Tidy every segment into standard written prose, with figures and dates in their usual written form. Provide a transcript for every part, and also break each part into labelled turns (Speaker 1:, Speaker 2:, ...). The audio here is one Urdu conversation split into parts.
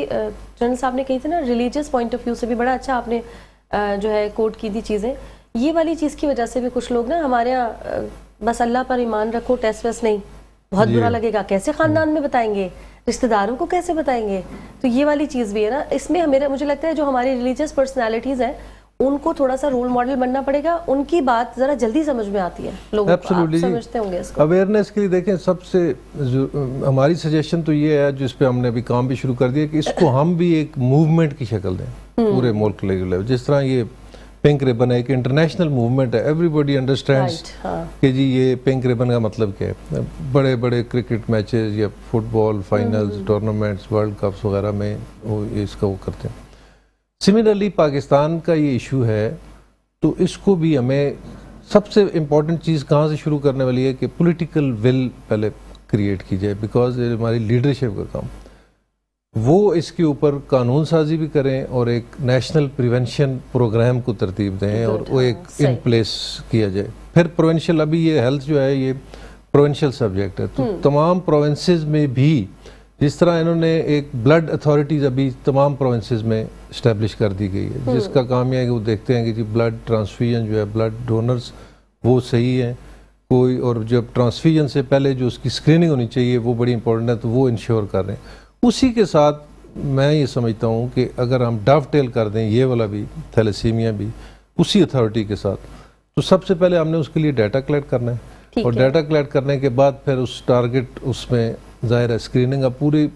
Speaker 1: ابھی جنرل صاحب نے کہی تھی نا ریلیجیس پوائنٹ آف ویو سے بھی بڑا اچھا آپ نے جو ہے کوٹ کی تھی چیزیں. یہ والی چیز کی وجہ سے بھی کچھ لوگ نا ہمارے یہاں بس اللہ پر ایمان رکھو ٹیسٹ ویسٹ نہیں, بہت برا لگے گا, کیسے خاندان میں بتائیں گے, رشتہ داروں کو کیسے بتائیں گے. تو یہ والی چیز بھی ہے نا اس میں. مجھے لگتا ہے جو ہماری ریلیجیس پرسنالٹیز ہیں ان کو تھوڑا سا رول ماڈل بننا پڑے گا, ان کی بات ذرا جلدی سمجھ میں آتی ہے لوگوں کو, آپ سمجھتے ہوں گے اس کو.
Speaker 2: اویئرنیس کے لیے دیکھیں سب سے ہماری سجیشن تو یہ ہے جس پہ ہم نے ابھی کام بھی شروع کر دیا کہ اس کو ہم بھی ایک موومنٹ کی شکل دیں پورے ملک لیول. جس طرح یہ پنک ریبن ہے, ایک انٹرنیشنل موومنٹ ہے, ایوری باڈی انڈرسٹینڈس کہ جی یہ پنک ریبن کا مطلب کیا ہے. بڑے بڑے کرکٹ میچز یا فٹ بال فائنلز ٹورنامنٹس ورلڈ کپس وغیرہ میں وہ اس کا وہ کرتے ہیں. سملرلی پاکستان کا یہ ایشو ہے تو اس کو بھی ہمیں سب سے امپورٹنٹ چیز کہاں سے شروع کرنے والی ہے کہ پولیٹیکل ول پہلے کریٹ کی جائے, بیکاز ہماری لیڈرشپ کا کام وہ اس کے اوپر قانون سازی بھی کریں اور ایک نیشنل پریونشن پروگرام کو ترتیب دیں اور وہ ایک ان پلیس کیا جائے. پھر پروونشل, ابھی یہ ہیلتھ جو ہے یہ پروونشل سبجیکٹ ہے تو تمام پروونسز میں بھی جس طرح انہوں نے ایک بلڈ اتھارٹیز ابھی تمام پروونسز میں اسٹیبلش کر دی گئی ہے جس کا کام یہ ہے کہ وہ دیکھتے ہیں کہ جی بلڈ ٹرانسفیوژن جو ہے بلڈ ڈونرز وہ صحیح ہیں کوئی, اور جب ٹرانسفیوژن سے پہلے جو اس کی اسکریننگ ہونی چاہیے وہ بڑی امپورٹنٹ ہے تو وہ انشور کر رہے ہیں. اسی کے ساتھ میں یہ سمجھتا ہوں کہ اگر ہم ڈاو ٹیل کر دیں یہ والا بھی تھیلیسیمیا بھی اسی اتھارٹی کے ساتھ, تو سب سے پہلے ہم نے اس کے لیے ڈیٹا کلیکٹ کرنا ہے اور ڈیٹا کلیکٹ کرنے کے بعد پھر اس ٹارگٹ اس میں ظاہر ہے اسکریننگ اب پوری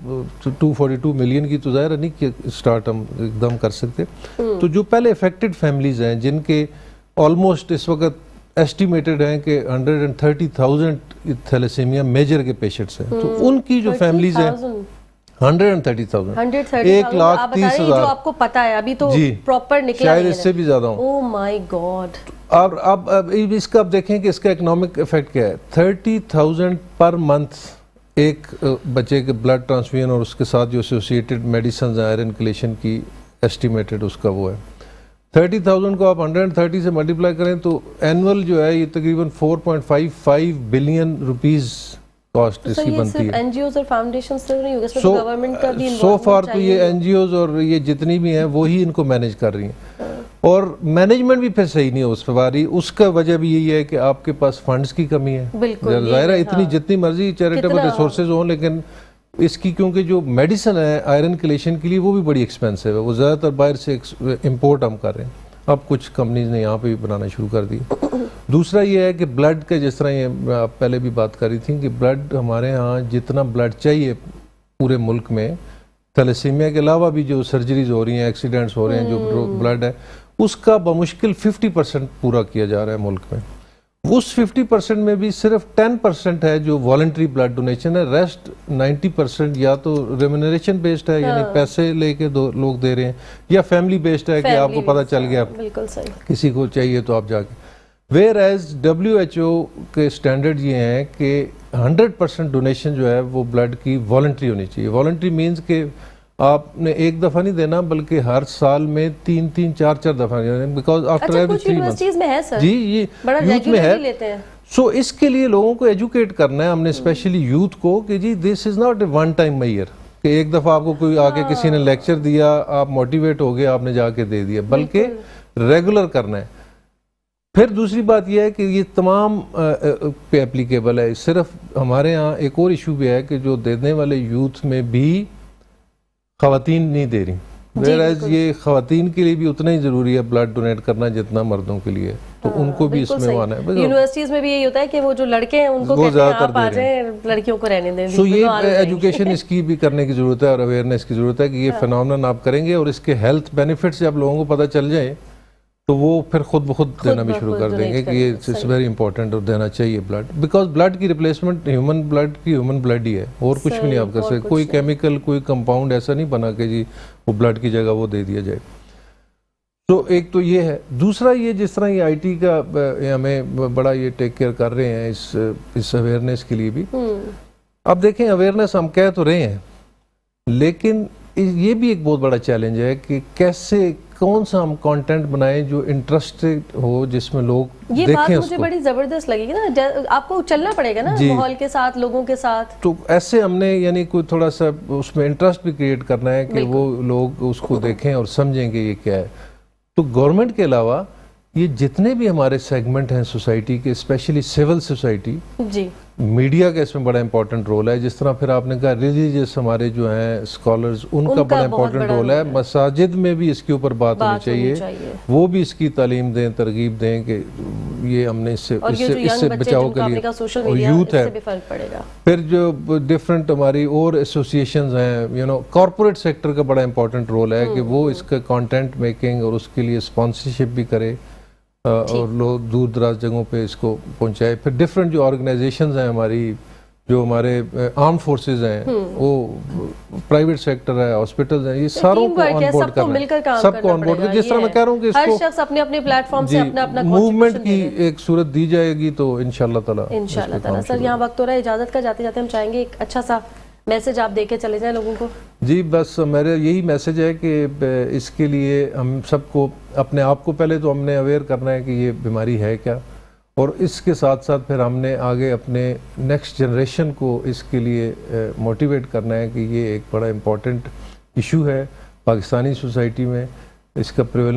Speaker 2: 242 ملین کی تو ظاہر ہے نہیں کہ اسٹارٹ ہم ایک دم کر سکتے. تو جو پہلے افیکٹڈ فیملیز ہیں جن کے آلموسٹ اس وقت ایسٹیمیٹڈ ہیں کہ 130,000 تھیلیسیمیا میجر کے پیشنٹس ہیں, تو ان کی جو فیملیز ہیں 130,000 1,30,000
Speaker 1: جو آپ کو پتا ہے ابھی تو پراپر نکلا
Speaker 2: شاید اس سے بھی زیادہ ہوں.
Speaker 1: او مائی گاڈ.
Speaker 2: اور اب اس کا آپ دیکھیں کہ اس کا اکنامک افیکٹ کیا ہے. 30,000 پر منتھ ایک بچے کے بلڈ ٹرانسفیوژن اور اس کے ساتھ جو ایسوسیٹڈ میڈیسنز ہیں آئرن کلیشن کی ایسٹیمیٹڈ اس کا وہ ہے 30,000 کو آپ 130 سے ملٹیپلائی کریں تو اینول جو ہے یہ تقریباً 4.55 بلین روپیز کاسٹ اس کی بنتی ہے.
Speaker 1: این جی اوز اور فاؤنڈیشنز سے نہیں ہوگا, اس میں گورنمنٹ کا بھی
Speaker 2: سو فار تو یہ این جی اوز اور یہ جتنی بھی ہیں وہی ان کو مینیج کر رہی ہیں اور مینجمنٹ بھی پھر صحیح نہیں ہے اس باری. اس کا وجہ بھی یہی ہے کہ آپ کے پاس فنڈز کی کمی ہے. ظاہر ہے اتنی جتنی مرضی چیریٹیبل ریسورسز ہوں لیکن اس کی کیونکہ جو میڈیسن ہے آئرن کلیشن کے لیے وہ بھی بڑی ایکسپینسو ہے, وہ زیادہ تر باہر سے امپورٹ ہم کر رہے ہیں. اب کچھ کمپنیز نے یہاں پہ بھی بنانا شروع کر دی. دوسرا یہ ہے کہ بلڈ کا جس طرح یہ آپ پہلے بھی بات کر رہی تھیں کہ بلڈ ہمارے ہاں جتنا بلڈ چاہیے پورے ملک میں تھیلیسیمیا کے علاوہ بھی جو سرجریز ہو رہی ہیں ایکسیڈنٹس ہو رہے ہیں جو بلڈ ہے اس کا بمشکل 50% پورا کیا جا رہا ہے ملک میں. اس 50% میں بھی صرف 10% ہے جو والنٹری بلڈ ڈونیشن ہے, ریسٹ 90% یا تو ریمونریشن بیسڈ ہے یعنی پیسے لے کے لوگ دے رہے ہیں یا فیملی بیسڈ ہے کہ آپ کو پتہ چل گیا کسی کو چاہیے تو آپ جا کے. ویئر ایز WHO کے سٹینڈرڈ یہ ہیں کہ 100% ڈونیشن جو ہے وہ بلڈ کی والنٹری ہونی چاہیے. والنٹری مینز کہ آپ نے ایک دفعہ نہیں دینا بلکہ ہر سال میں 3-4 دفعہ بیکاز آفٹر ایوری 3 منتھس جی یہ یوتھ میں ہے. سو اس کے لیے لوگوں کو ایجوکیٹ کرنا ہے ہم نے اسپیشلی یوتھ کو کہ جی this is not a one time میئر کہ ایک دفعہ آپ کو کوئی آ کے کسی نے لیکچر دیا آپ موٹیویٹ ہو گئے آپ نے جا کے دے دیا, بلکہ ریگولر کرنا ہے. پھر دوسری بات یہ ہے کہ یہ تمام پہ اپلیکیبل ہے. صرف ہمارے ہاں ایک اور ایشو بھی ہے کہ جو دینے والے یوتھ میں بھی خواتین نہیں دے رہی, ویئرایز یہ خواتین کے لیے بھی اتنا ہی ضروری ہے بلڈ ڈونیٹ کرنا جتنا مردوں کے لیے, تو ان کو بھی اس میں آنا ہے.
Speaker 1: یونیورسٹیز میں بھی یہی ہوتا ہے کہ وہ جو لڑکے ہیں ان کو کہتے ہیں آپ آ جائیں لڑکیوں کو رہنے دیں.
Speaker 2: سو یہ ایجوکیشن اس کی بھی کرنے کی ضرورت ہے اور اویئرنیس کی ضرورت ہے کہ یہ فینومینن آپ کریں گے اور اس کے ہیلتھ بینیفٹس جب لوگوں کو پتہ چل جائیں تو وہ پھر خود بخود دینا بھی شروع کر دیں گے کہ یہ اٹس ویری امپورٹنٹ اور دینا چاہیے بلڈ, بیکاز بلڈ کی ریپلیسمنٹ ہیومن بلڈ کی ہیومن بلڈ ہی ہے اور کچھ بھی نہیں آپ کر سکتے. کوئی کیمیکل کوئی کمپاؤنڈ ایسا نہیں بنا کہ جی وہ بلڈ کی جگہ وہ دے دیا جائے. تو ایک تو یہ ہے. دوسرا یہ جس طرح یہ IT کا ہمیں بڑا یہ ٹیک کیئر کر رہے ہیں اس اویئرنیس کے لیے بھی. اب دیکھیں اویئرنیس ہم کہہ تو رہے ہیں لیکن یہ بھی ایک بہت بڑا چیلنج ہے کہ کیسے کون سا ہم کانٹینٹ بنائیں جو انٹرسٹڈ ہو, جس میں لوگ
Speaker 1: یہ
Speaker 2: دیکھیں
Speaker 1: بات
Speaker 2: اس
Speaker 1: مجھے
Speaker 2: کو.
Speaker 1: بڑی زبردست لگے گی نا, آپ کو چلنا پڑے گا نا ماحول کے ساتھ, لوگوں کے ساتھ.
Speaker 2: تو ایسے ہم نے یعنی کوئی تھوڑا سا اس میں انٹرسٹ بھی کریٹ کرنا ہے کہ وہ لوگ اس کو دیکھیں اور سمجھیں کہ یہ کیا ہے. تو گورنمنٹ کے علاوہ یہ جتنے بھی ہمارے سیگمنٹ ہیں سوسائٹی کے, اسپیشلی سول سوسائٹی,
Speaker 1: جی
Speaker 2: میڈیا کا اس میں بڑا امپورٹنٹ رول ہے. جس طرح پھر آپ نے کہا ریلیجیس ہمارے جو ہیں اسکالرز, ان کا بڑا امپورٹنٹ رول ہے. مساجد میں بھی اس کے اوپر بات ہونی چاہیے, وہ بھی اس کی تعلیم دیں, ترغیب دیں کہ یہ ہم نے اس سے بچاؤ کے لیے یوتھ ہے. پھر جو ڈفرینٹ ہماری اور ایسوسیشنز ہیں, کارپوریٹ سیکٹر کا بڑا امپورٹنٹ رول ہے کہ وہ اس کا کانٹینٹ میکنگ اور اس کے لیے اسپانسرشپ بھی کرے اور لوگ دور دراز جگہوں پہ اس کو پہنچائے. پھر ڈفرینٹ جو آرگنائزیشنز ہیں ہماری, جو ہمارے آرم فورسز ہیں, وہ پرائیویٹ سیکٹر ہے, ہاسپٹلز ہیں, یہ ساروں کو آن بورڈ کرنا ہے, سب کو آن بورڈ کرنا. جس طرح میں کہہ رہا ہوں کہ
Speaker 1: ہر شخص اپنے اپنے پلیٹ فارم سے اپنا اپنا
Speaker 2: موومنٹ کی ایک صورت دی جائے گی تو انشاءاللہ تعالی.
Speaker 1: سر یہاں وقت ہو رہا ہے اجازت کا, جاتے جاتے ہم چاہیں گے ایک اچھا سا میسج آپ دے کے چلے جائیں لوگوں کو.
Speaker 2: جی بس میرا یہی میسج ہے کہ اس کے لیے ہم سب کو اپنے آپ کو پہلے تو ہم نے اویئر کرنا ہے کہ یہ بیماری ہے کیا, اور اس کے ساتھ ساتھ پھر ہم نے آگے اپنے نیکسٹ جنریشن کو اس کے لیے موٹیویٹ کرنا ہے کہ یہ ایک بڑا امپورٹنٹ ایشو ہے پاکستانی سوسائٹی میں. اس کا پریویلنس